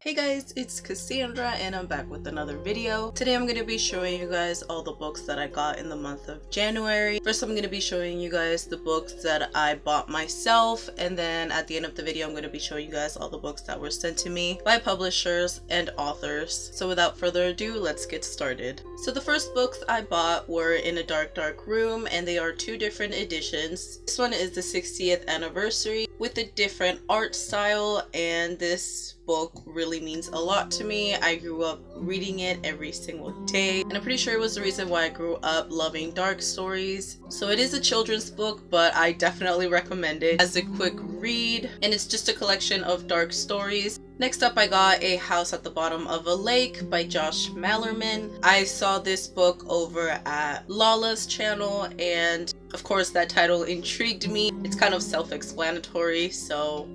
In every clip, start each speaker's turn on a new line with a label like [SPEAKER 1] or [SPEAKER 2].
[SPEAKER 1] Hey guys, it's Cassandra and I'm back with another video. Today I'm going to be showing you guys all the books that I got in the month of January. First I'm going to be showing you guys the books that I bought myself, and then at the end of the video I'm going to be showing you guys all the books that were sent to me by publishers and authors. So without further ado, let's get started. So the first books I bought were In a Dark Room, and they are two different editions. This one is the 60th anniversary with a different art style, and this book really means a lot to me. I grew up reading it every single day, and I'm pretty sure it was the reason why I grew up loving dark stories. So it is a children's book, but I definitely recommend it as a quick read, and it's just a collection of dark stories. Next up, I got A House at the Bottom of a Lake by Josh Malerman. I saw this book over at Lala's channel, and of course that title intrigued me. It's kind of self-explanatory, so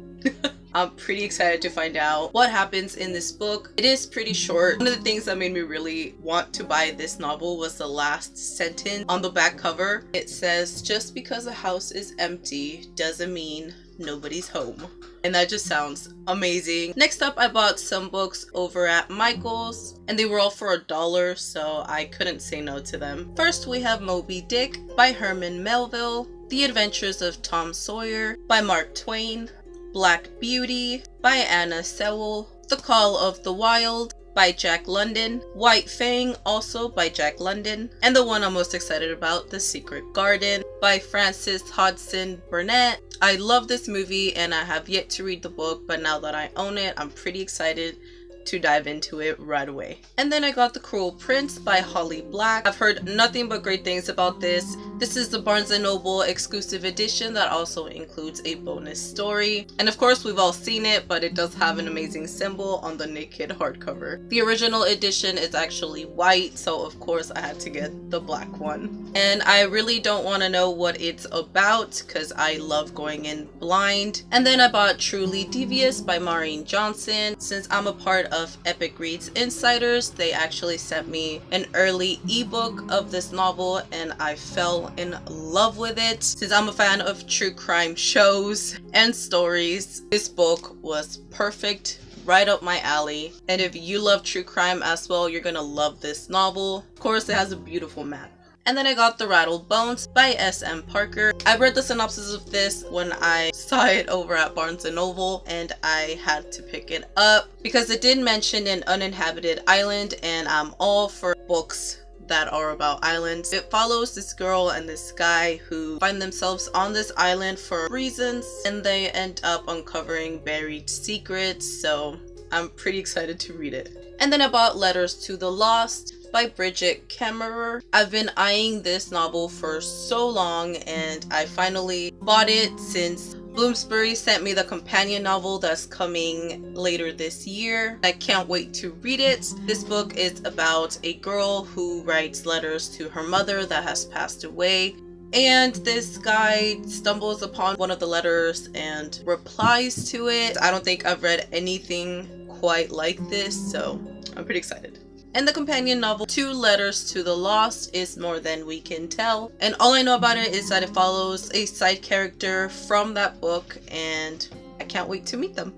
[SPEAKER 1] I'm pretty excited to find out what happens in this book. It is pretty short. One of the things that made me really want to buy this novel was the last sentence on the back cover. It says, "Just because a house is empty doesn't mean nobody's home." And that just sounds amazing. Next up, I bought some books over at Michael's, and they were all for $1, so I couldn't say no to them. First, we have Moby Dick by Herman Melville, The Adventures of Tom Sawyer by Mark Twain, Black Beauty by Anna Sewell, The Call of the Wild by Jack London, White Fang also by Jack London, and the one I'm most excited about, The Secret Garden by Frances Hodgson Burnett. I love this movie and I have yet to read the book, but now that I own it, I'm pretty excited to dive into it right away. And then I got The Cruel Prince by Holly Black. I've heard nothing but great things about this. This is the Barnes & Noble exclusive edition that also includes a bonus story. And of course we've all seen it, but it does have an amazing symbol on the naked hardcover. The original edition is actually white, so of course I had to get the black one. And I really don't want to know what it's about because I love going in blind. And then I bought Truly Devious by Maureen Johnson. Since I'm a part of Epic Reads Insiders, they actually sent me an early ebook of this novel and I fell in love with it. Since I'm a fan of true crime shows and stories, this book was perfect, right up my alley. And if you love true crime as well, you're gonna love this novel. Of course, it has a beautiful map. And then I got The Rattled Bones by S.M. Parker. I read the synopsis of this when I saw it over at Barnes & Noble, and I had to pick it up because it did mention an uninhabited island, and I'm all for books that are about islands. It follows this girl and this guy who find themselves on this island for reasons, and they end up uncovering buried secrets, so I'm pretty excited to read it. And then I bought Letters to the Lost by Bridget Kemmerer. I've been eyeing this novel for so long and I finally bought it since Bloomsbury sent me the companion novel that's coming later this year. I can't wait to read it. This book is about a girl who writes letters to her mother that has passed away. And this guy stumbles upon one of the letters and replies to it. I don't think I've read anything quite like this, so I'm pretty excited. And the companion novel to Letters to the Lost is More Than We Can Tell. And all I know about it is that it follows a side character from that book, and I can't wait to meet them.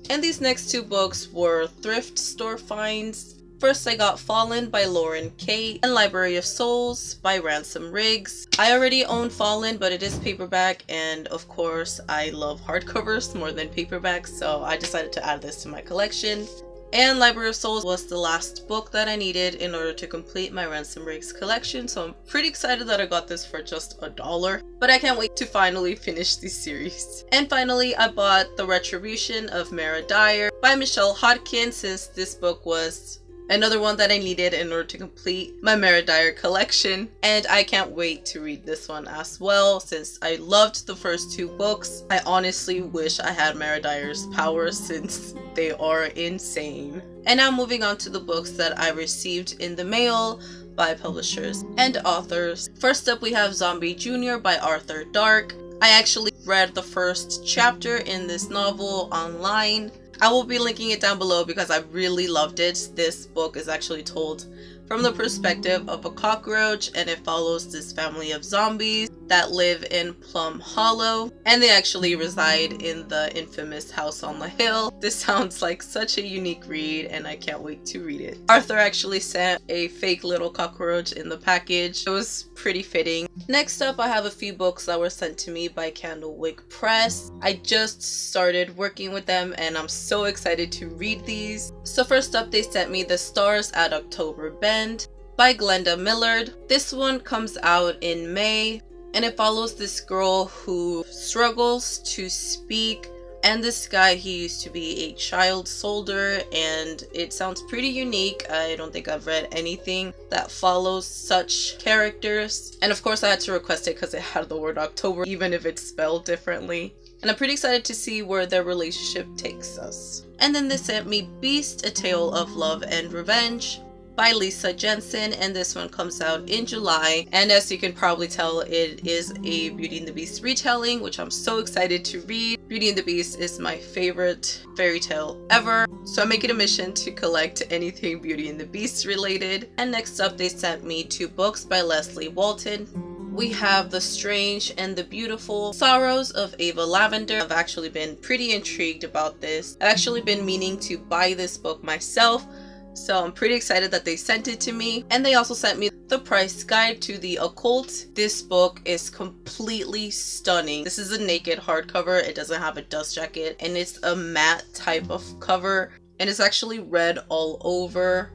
[SPEAKER 1] And these next two books were thrift store finds. First I got Fallen by Lauren Kate and Library of Souls by Ransom Riggs. I already own Fallen, but it is paperback, and of course I love hardcovers more than paperbacks, so I decided to add this to my collection. And Library of Souls was the last book that I needed in order to complete my Ransom Riggs collection, so I'm pretty excited that I got this for just $1. But I can't wait to finally finish this series. And finally, I bought The Retribution of Mara Dyer by Michelle Hodkin, since this book was another one that I needed in order to complete my Mara Dyer collection. And I can't wait to read this one as well, since I loved the first two books. I honestly wish I had Mara Dyer's powers since they are insane. And now moving on to the books that I received in the mail by publishers and authors. First up we have Zombie Jr. by Arthur Dark. I actually read the first chapter in this novel online. I will be linking it down below because I really loved it. This book is actually told from the perspective of a cockroach, and it follows this family of zombies that live in Plum Hollow, and they actually reside in the infamous house on the hill. This sounds like such a unique read, and I can't wait to read it. Arthur actually sent a fake little cockroach in the package. It was pretty fitting. Next up, I have a few books that were sent to me by Candlewick Press. I just started working with them, and I'm so excited to read these. So first up, they sent me The Stars at October Bend by Glenda Millard. This one comes out in May, and it follows this girl who struggles to speak, and this guy, he used to be a child soldier, and it sounds pretty unique. I don't think I've read anything that follows such characters, and of course I had to request it because it had the word October, even if it's spelled differently. And I'm pretty excited to see where their relationship takes us. And then they sent me Beast, A Tale of Love and Revenge by Lisa Jensen, and this one comes out in July. And as you can probably tell, it is a Beauty and the Beast retelling, which I'm so excited to read. Beauty and the Beast is my favorite fairy tale ever, so I make it a mission to collect anything Beauty and the Beast related. And next up, they sent me 2 books by Leslie Walton. We have The Strange and the Beautiful Sorrows of Ava Lavender. I've actually been pretty intrigued about this. I've actually been meaning to buy this book myself, so I'm pretty excited that they sent it to me. And they also sent me The Price Guide to the Occult. This book is completely stunning. This is a naked hardcover. It doesn't have a dust jacket, and it's a matte type of cover, and it's actually red all over.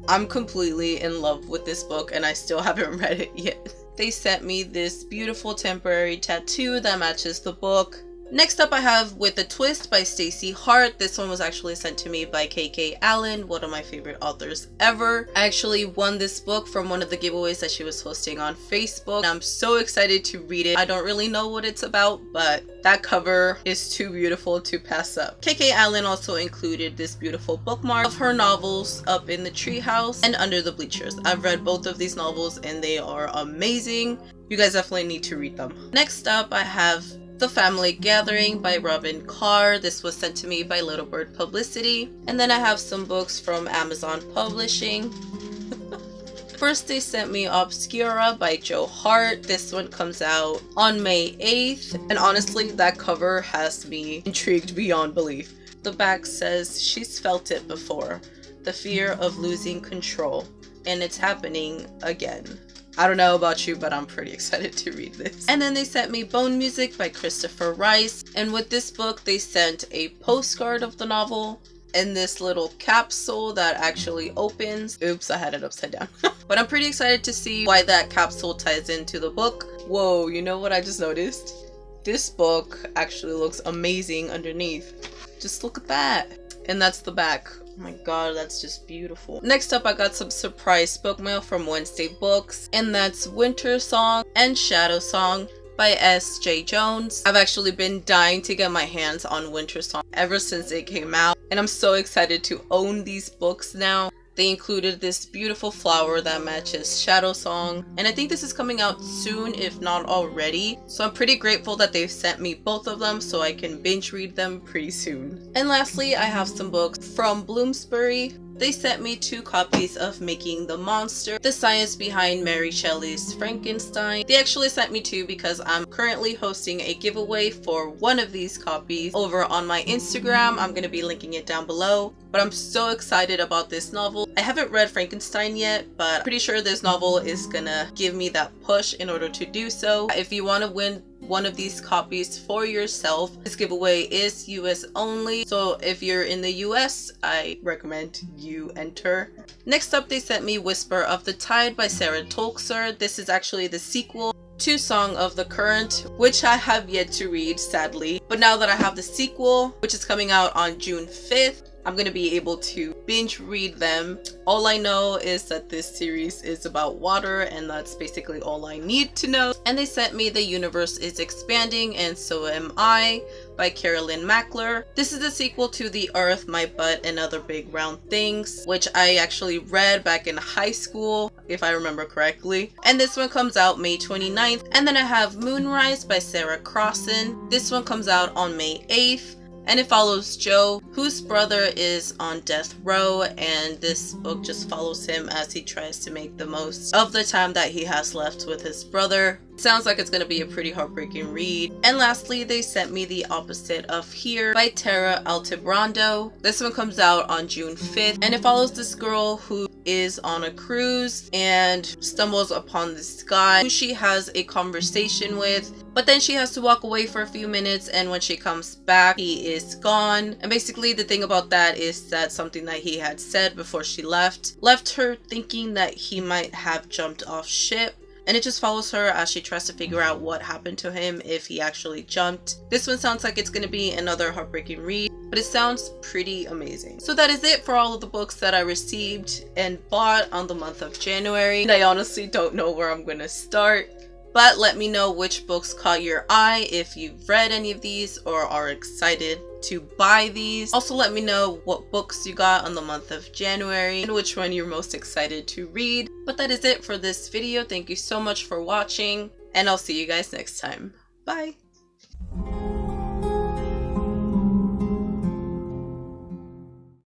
[SPEAKER 1] I'm completely in love with this book, and I still haven't read it yet. They sent me this beautiful temporary tattoo that matches the book. Next up, I have With a Twist by Stacey Hart. This one was actually sent to me by KK Allen, one of my favorite authors ever. I actually won this book from one of the giveaways that she was hosting on Facebook. I'm so excited to read it. I don't really know what it's about, but that cover is too beautiful to pass up. KK Allen also included this beautiful bookmark of her novels, Up in the Treehouse and Under the Bleachers. I've read both of these novels and they are amazing. You guys definitely need to read them. Next up, I have The Family Gathering by Robin Carr. This was sent to me by Little Bird Publicity. And then I have some books from Amazon Publishing. First, they sent me Obscura by Joe Hart. This one comes out on May 8th. And honestly, that cover has me intrigued beyond belief. The back says, "She's felt it before. The fear of losing control. And it's happening again." I don't know about you, but I'm pretty excited to read this. And then they sent me Bone Music by Christopher Rice. And with this book, they sent a postcard of the novel and this little capsule that actually opens. Oops, I had it upside down. But I'm pretty excited to see why that capsule ties into the book. Whoa, you know what I just noticed? This book actually looks amazing underneath. Just look at that. And that's the back. Oh my god, that's just beautiful. Next up, I got some surprise book mail from Wednesday Books, and that's Winter Song and Shadow Song by S.J. Jones. I've actually been dying to get my hands on Winter Song ever since it came out, and I'm so excited to own these books now. They included this beautiful flower that matches Shadow Song, and I think this is coming out soon, if not already. So I'm pretty grateful that they've sent me both of them so I can binge read them pretty soon. And lastly, I have some books from Bloomsbury. They sent me 2 copies of Making the Monster, the science behind Mary Shelley's Frankenstein. They actually sent me 2 because I'm currently hosting a giveaway for one of these copies over on my Instagram. I'm going to be linking it down below. But I'm so excited about this novel. I haven't read Frankenstein yet, but I'm pretty sure this novel is gonna give me that push in order to do so. If you want to win one of these copies for yourself, this giveaway is US only, so if you're in the US, I recommend you enter. Next up, they sent me Whisper of the Tide by Sarah Tolkser. This is actually the sequel to Song of the Current, which I have yet to read, sadly. But now that I have the sequel, which is coming out on June 5th, I'm gonna be able to binge read them. All I know is that this series is about water, and that's basically all I need to know. And they sent me The Universe is Expanding and So Am I by Carolyn Mackler. This is the sequel to The Earth, My Butt, and Other Big Round Things, which I actually read back in high school, if I remember correctly. And this one comes out May 29th. And then I have Moonrise by Sarah Crossan. This one comes out on May 8th. and it follows Joe, whose brother is on death row, and this book just follows him as he tries to make the most of the time that he has left with his brother. Sounds like it's going to be a pretty heartbreaking read. And lastly, they sent me The Opposite of Here by Tara Altibrando. This one comes out on June 5th, and it follows this girl who is on a cruise and stumbles upon this guy who she has a conversation with, but then she has to walk away for a few minutes, and when she comes back, he is gone. And basically the thing about that is that something that he had said before she left her thinking that he might have jumped off ship. And it just follows her as she tries to figure out what happened to him, if he actually jumped. This one sounds like it's going to be another heartbreaking read, but it sounds pretty amazing. So that is it for all of the books that I received and bought on the month of January. And I honestly don't know where I'm going to start. But let me know which books caught your eye, if you've read any of these or are excited to buy these. Also let me know what books you got on the month of January and which one you're most excited to read. But that is it for this video. Thank you so much for watching, and I'll see you guys next time. Bye!